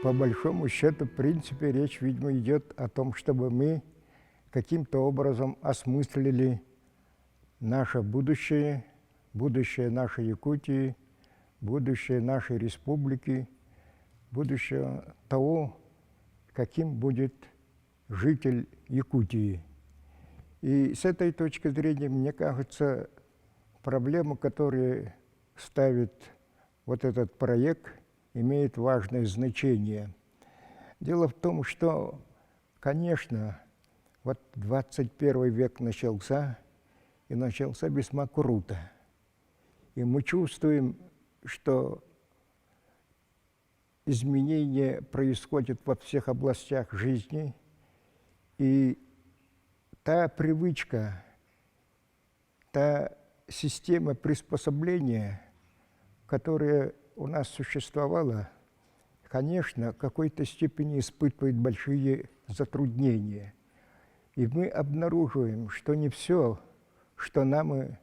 По большому счету, в принципе, речь, видимо, идет о том, чтобы мы каким-то образом осмыслили наше будущее, будущее нашей Якутии, будущее нашей республики, будущее того, каким будет житель Якутии. И с этой точки зрения, мне кажется, проблема, которую ставит вот этот проект, имеет важное значение. Дело в том, что, конечно, вот 21 век начался, и начался весьма круто. И мы чувствуем, что изменения происходят во всех областях жизни, и та привычка, та система приспособления, которая у нас существовала, конечно, в какой-то степени испытывает большие затруднения. И мы обнаруживаем, что не все, что нам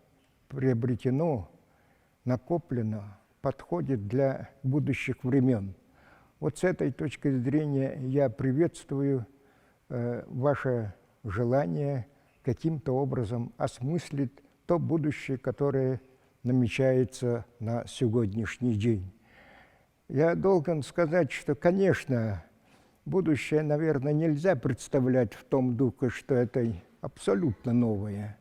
приобретено, накоплено, подходит для будущих времен. Вот с этой точки зрения я приветствую ваше желание каким-то образом осмыслить то будущее, которое намечается на сегодняшний день. Я должен сказать, что, конечно, будущее, наверное, нельзя представлять в том духе, что это абсолютно новое.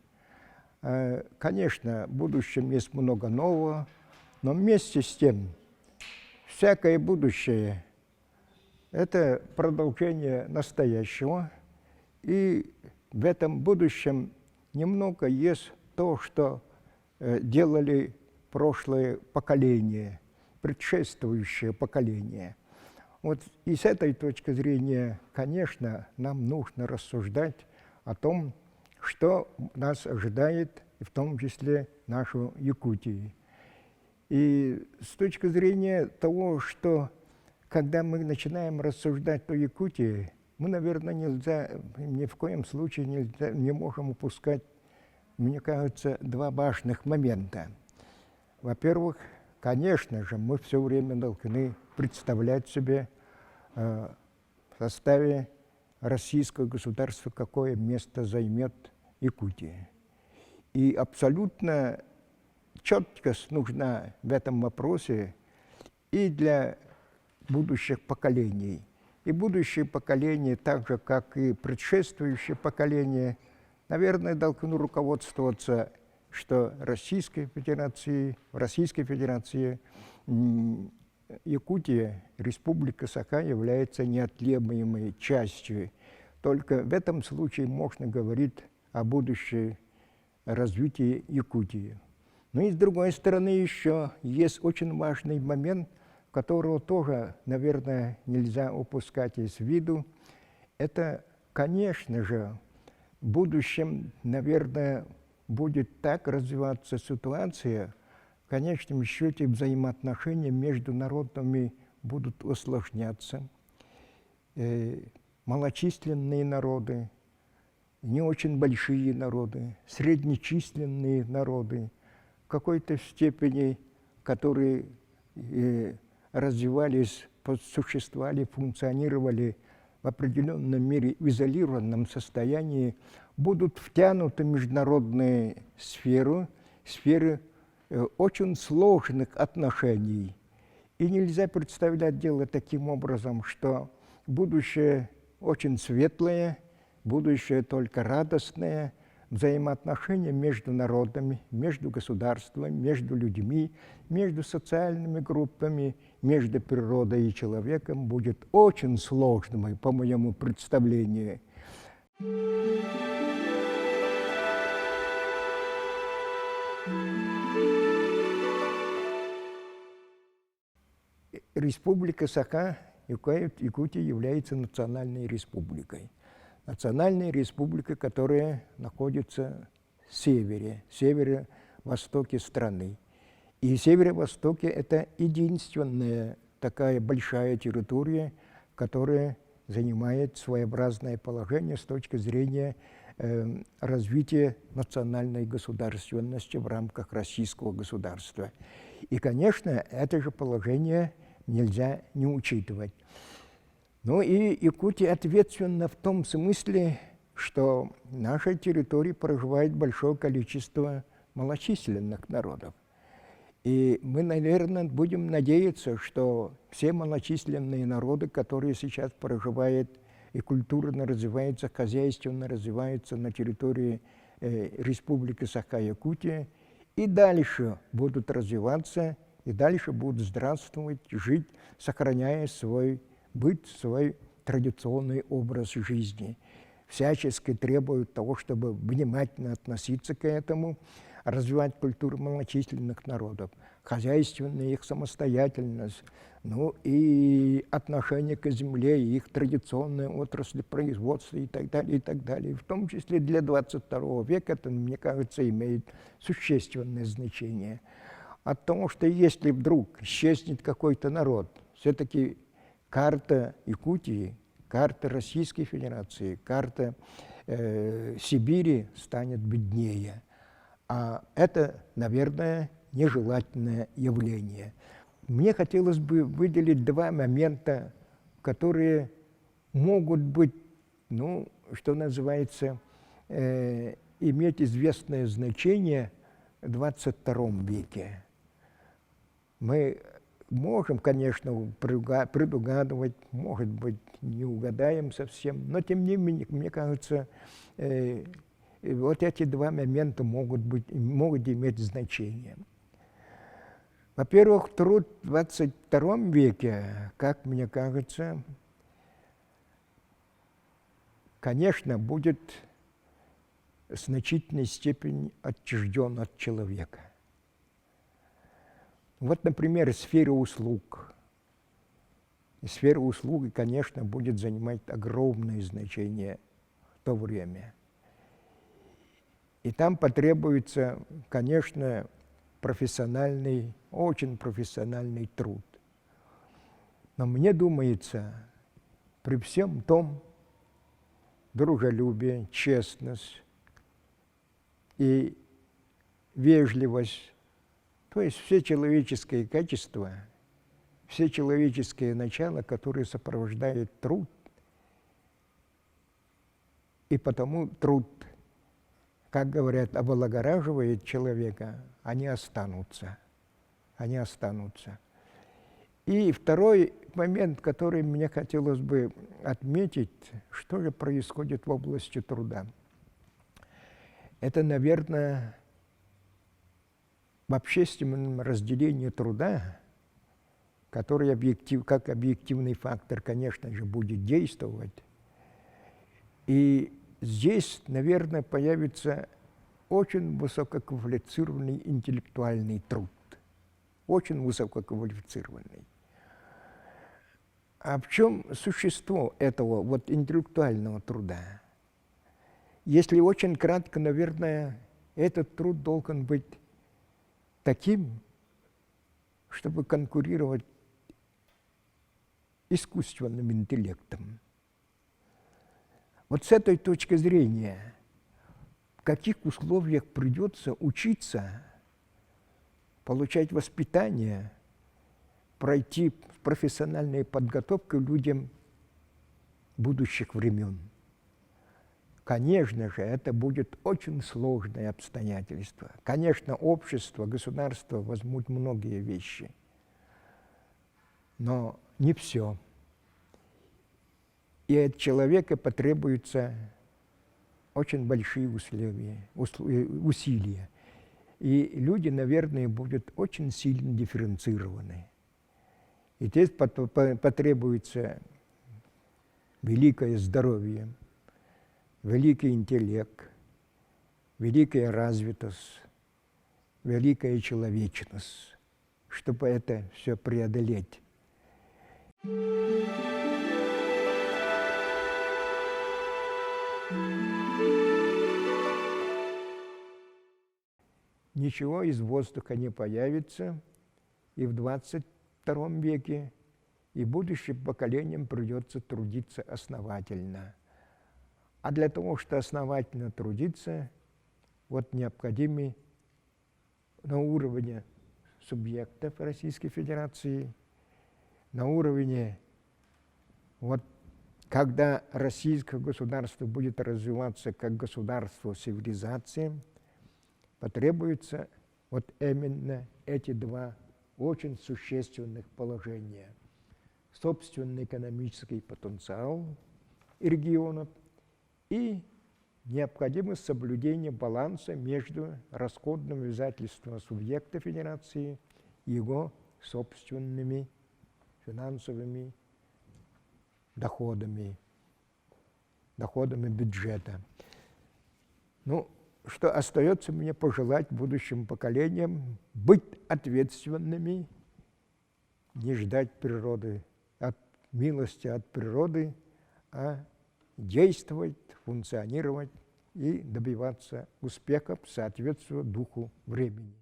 Конечно, в будущем есть много нового, но вместе с тем всякое будущее – это продолжение настоящего, и в этом будущем немного есть то, что делали прошлые поколения, предшествующие поколения. Вот и с этой точки зрения, конечно, нам нужно рассуждать о том, что нас ожидает, и в том числе нашу Якутию. И с точки зрения того, что когда мы начинаем рассуждать о Якутии, мы, наверное, ни в коем случае не можем упускать, мне кажется, два важных момента. Во-первых, конечно же, мы все время должны представлять себе в составе российского государства, какое место займет Якутия. И абсолютно четкость нужна в этом вопросе и для будущих поколений. И будущие поколения, так же, как и предшествующие поколения, наверное, должны руководствоваться, что в Российской Федерации Якутия, Республика Саха является неотъемлемой частью. Только в этом случае можно говорить о будущем развитии Якутии. Но и с другой стороны еще есть очень важный момент, которого тоже, наверное, нельзя упускать из виду. Это, конечно же, в будущем, наверное, будет так развиваться ситуация, в конечном счете взаимоотношения между народами будут усложняться. Малочисленные народы, не очень большие народы, среднечисленные народы, в какой-то степени, которые развивались, существовали, функционировали в определенном мере в изолированном состоянии, будут втянуты в международную сферу очень сложных отношений. И нельзя представлять дело таким образом, что будущее очень светлое, будущее только радостное, взаимоотношения между народами, между государствами, между людьми, между социальными группами, между природой и человеком будет очень сложным, по моему представлению. Республика Саха Якутия является национальной республикой. Национальная республика, которая находится в северо-востоке страны. И северо-востоке это единственная такая большая территория, которая занимает своеобразное положение с точки зрения развития национальной государственности в рамках российского государства. И, конечно, это же положение нельзя не учитывать. Ну и Якутия ответственна в том смысле, что в нашей территории проживает большое количество малочисленных народов. И мы, наверное, будем надеяться, что все малочисленные народы, которые сейчас проживают и культурно развиваются, хозяйственно развиваются на территории Республики Саха-Якутия, и дальше будут развиваться, и дальше будут здравствовать, жить, сохраняя свой быт, свой традиционный образ жизни. Всячески требуют того, чтобы внимательно относиться к этому, развивать культуру малочисленных народов, хозяйственную их самостоятельность, ну и отношение к земле, и их традиционные отрасли производства и так далее, и так далее. В том числе для 22 века это, мне кажется, имеет существенное значение. От того, что если вдруг исчезнет какой-то народ, все-таки карта Якутии, карта Российской Федерации, карта Сибири станет беднее. А это, наверное, нежелательное явление. Мне хотелось бы выделить два момента, которые могут быть, ну, что называется, иметь известное значение в 22 веке. Мы можем, конечно, предугадывать, может быть, не угадаем совсем, но тем не менее, мне кажется, вот эти два момента могут иметь значение. Во-первых, труд в 22 веке, как мне кажется, конечно, будет в значительной степени отчужден от человека. Вот, например, сфера услуг. И сфера услуг, конечно, будет занимать огромное значение в то время. И там потребуется, конечно, профессиональный, очень профессиональный труд. Но мне думается, при всем том, дружелюбие, честность и вежливость, то есть все человеческие качества, все человеческие начала, которые сопровождают труд, и потому труд, как говорят, облагораживает человека, они останутся. Они останутся. И второй момент, который мне хотелось бы отметить, что же происходит в области труда. Это, наверное, в общественном разделении труда, который как объективный фактор, конечно же, будет действовать. И здесь, наверное, появится очень высококвалифицированный интеллектуальный труд. Очень высококвалифицированный. А в чем существо этого вот интеллектуального труда? Если очень кратко, наверное, этот труд должен быть таким, чтобы конкурировать искусственным интеллектом. Вот с этой точки зрения, в каких условиях придется учиться, получать воспитание, пройти профессиональную подготовку людям будущих времен. Конечно же, это будет очень сложное обстоятельство. Конечно, общество, государство возьмут многие вещи, но не все. И от человека потребуются очень большие усилия. И люди, наверное, будут очень сильно дифференцированы. И здесь потребуется великое здоровье, великий интеллект, великая развитость, великая человечность, чтобы это все преодолеть. Ничего из воздуха не появится и в 22 веке, и будущим поколениям придется трудиться основательно. А для того, чтобы основательно трудиться, вот необходимы на уровне субъектов Российской Федерации, на уровне, вот, когда российское государство будет развиваться как государство цивилизации, потребуется вот именно эти два очень существенных положения. Собственный экономический потенциал регионов и необходимость соблюдения баланса между расходными обязательствами субъекта Федерации и его собственными финансовыми доходами бюджета. Ну, что остается мне пожелать будущим поколениям: быть ответственными, не ждать природы, милости от природы, а действовать, функционировать и добиваться успехов, соответствуя духу времени.